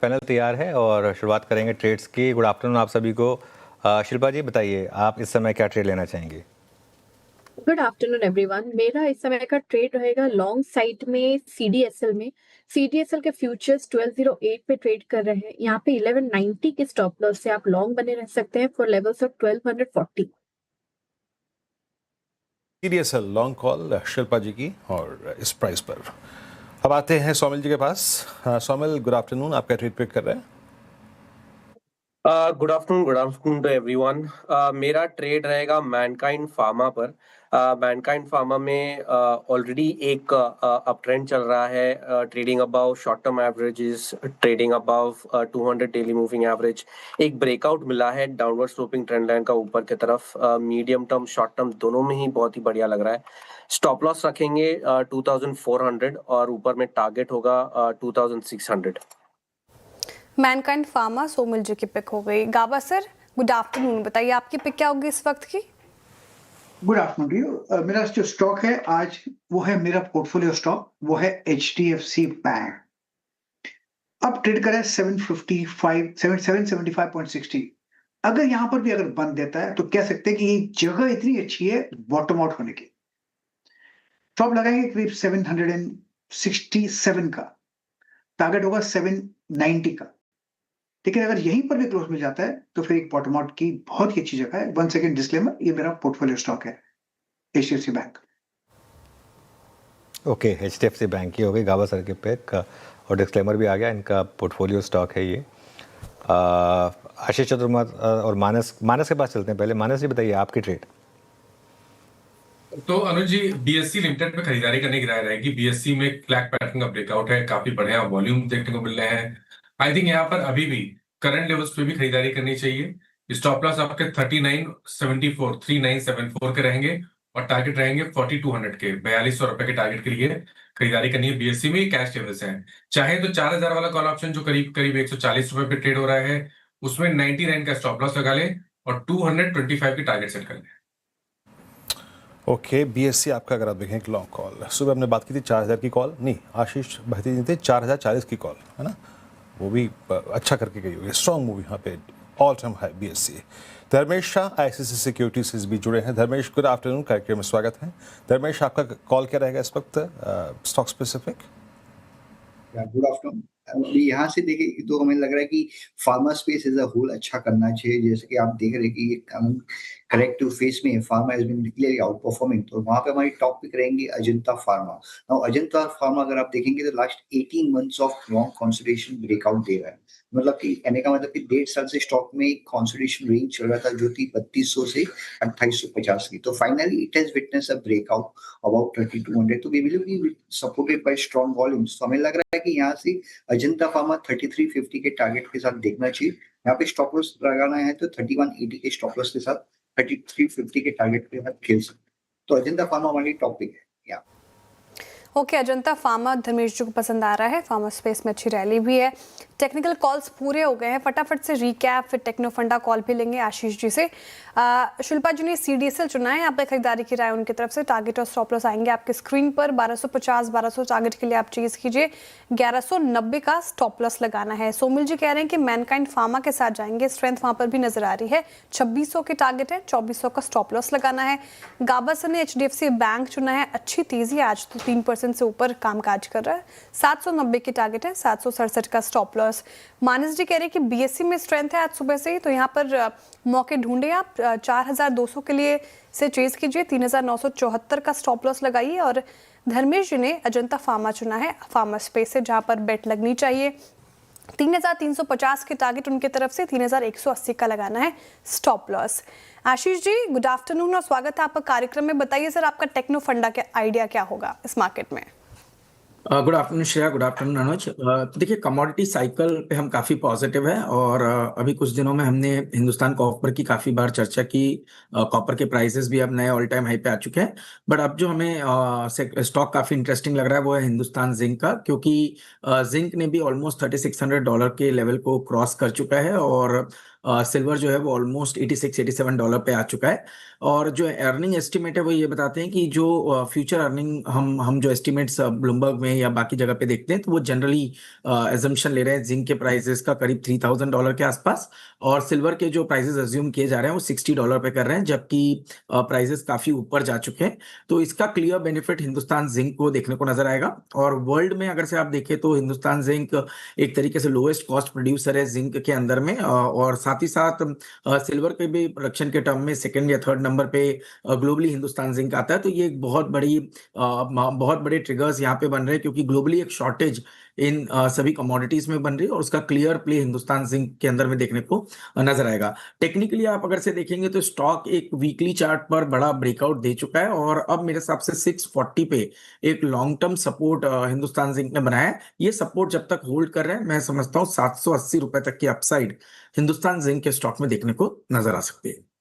Panel तैयार है और शुरुआत करेंगे ट्रेड्स की। गुड आफ्टरनून आप सभी को। शिल्पा जी बताइए, आप इस समय क्या ट्रेड लेना चाहेंगे? Good afternoon everyone. मेरा इस समय का ट्रेड रहेगा लॉन्ग साइड में सीडीएसएल में। सीडीएसएल के फ्यूचर्स 1208 पे ट्रेड कर रहे हैं। यहाँ पे 1190 के स्टॉप लॉस से आप लॉन्ग बने रह सकते हैं for levels of 1240। CDSL long call Shilpa ji की और इस प्राइस पर। अब आते हैं सोमिल जी के पास। सोमिल, गुड आफ्टरनून, आप क्या ट्रेड पिक कर रहे हैं? Good afternoon to everyone. मेरा ट्रेड रहेगा मैनकाइंड फार्मा पर। मैनकाइंड फार्मा में ऑलरेडी एक अप ट्रेंड चल रहा है, trading above short term averages, trading above 200 daily moving average. एक ब्रेकआउट मिला है डाउनवर्ड स्लोपिंग ट्रेंड लाइन का ऊपर की तरफ। मीडियम टर्म शॉर्ट टर्म दोनों में ही बहुत ही बढ़िया लग रहा है। स्टॉप लॉस रखेंगे 2400 और ऊपर में टारगेट होगा 2600। मैनकाइंड फार्मा सोमिल जी की पिक हो गई। गाबा सर, गुड आफ्टरनून, बताइए आपकी पिक क्या होगी इस वक्त की? Good afternoon to you. मेरा जो स्टॉक है आज वो है, मेरा पोर्टफोलियो स्टॉक वो है HDFC बैंक। अब ट्रेड करें 775.60। अगर यहां पर भी अगर बंद देता है तो कह सकते हैं कि ये जगह इतनी अच्छी है बॉटम आउट होने की। स्टॉप लगाएंगे करीब 767 का, टारगेट होगा 790 का। लेकिन अगर यहीं पर भी क्लोज मिल जाता है तो फिर एक बॉटम आउट की बहुत ही अच्छी जगह है। 1 सेकंड डिस्क्लेमर, ये मेरा पोर्टफोलियो स्टॉक है HDFC bank. Okay, HDFC bank की हो गई गाबा सर के पिक और डिस्क्लेमर भी आ गया, इनका पोर्टफोलियो स्टॉक है ये। आशीष चतुर्वेदी और मानस के पास चलते हैं। पहले मानस जी बताइए आपकी ट्रेड। तो अनुज जी, BSE लिमिटेड में खरीदारी करने की राय रहेगी। BSE में फ्लैग पैटर्न का ब्रेकआउट है, काफी बढ़िया वॉल्यूम देखने को मिल रहे हैं। आई थिंक यहाँ पर अभी भी करंट लेवल्स पे भी खरीदारी करनी चाहिए। स्टॉप लॉस आपके 3974 के रहेंगे और टारगेट रहेंगे 4200 के। 4200 रुपए के टारगेट के लिए खरीदारी करनी है। BSE में कैश लेवल्स है। चाहे तो 4000 वाला कॉल ऑप्शन जो करीब 140 रुपए पे ट्रेड हो रहा है, उसमें 99 का स्टॉप लॉस लगा ले और 225 की टारगेट सेट कर ले। ओके, BSE आपका अगर आप देखें एक लॉन्ग कॉल, सुबह हमने बात की थी 4000 की कॉल, नहीं आशीष भर्ती नहीं थे, 4040 की कॉल है ना, वो भी अच्छा करके गई हुई है। स्ट्रॉन्ग मूव यहाँ पे, all time high BSE। Dharmesh Shah ICICI securities से भी जुड़े हैं। धर्मेश, गुड आफ्टरनून, कार्यक्रम में स्वागत है। धर्मेश, आपका कॉल क्या रहेगा इस वक्त स्टॉक स्पेसिफिक? Good afternoon. यहाँ से देखें तो हमें लग रहा है कि pharma space as a whole अच्छा करना चाहिए। जैसे कि आप देख रहे हैं कि करेक्टिव फेस में फार्मा हैज बीन क्लियरली आउट परफॉर्मिंग, तो वहां पे हमारी टॉप पिक रहेंगी Ajanta Pharma. Now Ajanta Pharma अगर आप देखेंगे तो last 18 months of long consolidation breakout दे रहा है। मतलब कि कहने का मतलब कि 1.5 साल से स्टॉक में एक कंसोलिडेशन रेंज चल रहा था जो थी 3200 से 2850 की। तो finally it has witness a breakout about 3200। तो वी बिलीव कि सपोर्टेड बाय स्ट्रांग वॉल्यूम्स, तो हमें लग रहा है कि यहाँ से अजंता फार्मा 3350 के टारगेट के साथ देखना चाहिए। यहाँ पे स्टॉप लॉस लगाना है तो 3180 के स्टॉप लॉस के साथ 3350 के टारगेट के साथ खेल सकते। तो अजंता फार्मा हमारी टॉपिक है। ओके, अजंता फार्मा धर्मेश जी को पसंद आ रहा है। फार्मा स्पेस में अच्छी रैली भी है। टेक्निकल कॉल्स पूरे हो गए हैं, फटाफट से रिकैप, फिर टेक्नो फंडा कॉल भी लेंगे आशीष जी से। शिल्पा जी ने CDSL चुना है, आप खरीदारी की राय उनकी तरफ से। टारगेट और स्टॉप लॉस आएंगे आपके स्क्रीन पर। 1250 टारगेट के लिए आप चेज कीजिए। 1190 का स्टॉप लॉस लगाना है। सोमिल जी कह रहे हैं कि मैनकाइंड फार्मा के साथ जाएंगे, स्ट्रेंथ वहां पर भी नजर आ रही है। 2600 के टारगेट है, 2400 का स्टॉप लॉस लगाना है। गाबा सर ने HDFC बैंक चुना है, अच्छी तेजी आज तो 3% से ऊपर कामकाज कर रहा है। 790 की टारगेट है, 767 का स्टॉप लॉस। मानस जी कह रहे हैं कि BSE में स्ट्रेंथ है आज सुबह से ही, तो यहाँ पर मौके ढूंढे आप। 4200 के लिए से चेज कीजिए। 3974 का स्टॉप लॉस लगाइए। और धर्मेश जी ने अजंता फार्मा चुना है, फार्मा स्पेस से, जहां पर बेट लगनी चाहिए। 3350 के टारगेट उनके तरफ से, 3180 का लगाना है stop loss. Ashish ji, good afternoon और स्वागत है आपका कार्यक्रम में। बताइए सर, आपका टेक्नो फंडा का आइडिया क्या होगा इस मार्केट में? Good afternoon Shreya, good afternoon Anuj. तो देखिए, कमोडिटी साइकिल पे हम काफी पॉजिटिव है और अभी कुछ दिनों में हमने हिंदुस्तान कॉपर की काफी बार चर्चा की। कॉपर के प्राइसेस भी अब नए ऑल टाइम हाई पे आ चुके हैं। बट अब जो हमें स्टॉक काफी इंटरेस्टिंग लग रहा है वो है हिंदुस्तान जिंक का, क्योंकि जिंक ने भी ऑलमोस्ट $3600 के लेवल को क्रॉस कर चुका है और सिल्वर जो है वो ऑलमोस्ट $86-87 पे आ चुका है। और जो अर्निंग एस्टिमेट है वो ये बताते हैं कि जो फ्यूचर अर्निंग हम जो एस्टिमेट्स ब्लूमबर्ग में या बाकी जगह पे देखते हैं तो वो जनरली एजम्पशन ले रहे हैं जिंक के प्राइसेस का करीब $3000 के आसपास, और सिल्वर के जो प्राइसेस अज्यूम किए जा रहे हैं वो $60 पे कर रहे हैं, जबकि प्राइसेस काफी ऊपर जा चुके हैं। तो इसका क्लियर बेनिफिट हिंदुस्तान जिंक को देखने को नजर आएगा। और वर्ल्ड में अगर से आप देखें तो हिंदुस्तान जिंक एक तरीके से लोएस्ट कॉस्ट प्रोड्यूसर है जिंक के अंदर में, और साथ ही साथ सिल्वर के भी प्रोडक्शन के टर्म में सेकंड या थर्ड नंबर पे ग्लोबली हिंदुस्तान जिंक आता है। तो ये एक बहुत बड़े ट्रिगर्स यहाँ पे बन रहे हैं, क्योंकि ग्लोबली एक शॉर्टेज इन सभी कमोडिटीज में बन रही है, और उसका क्लियर प्ले हिंदुस्तान जिंक के अंदर में देखने को नजर आएगा। टेक्निकली आप अगर से देखेंगे तो स्टॉक एक वीकली चार्ट पर बड़ा ब्रेकआउट दे चुका है, और अब मेरे हिसाब से 640 पे एक long term support Hindustan zinc ने बनाया है। ये सपोर्ट जब तक होल्ड कर रहे हैं, मैं समझता हूँ 780 रुपए तक की अपसाइड हिंदुस्तान जिंक के स्टॉक में देखने को नजर आ सकती है।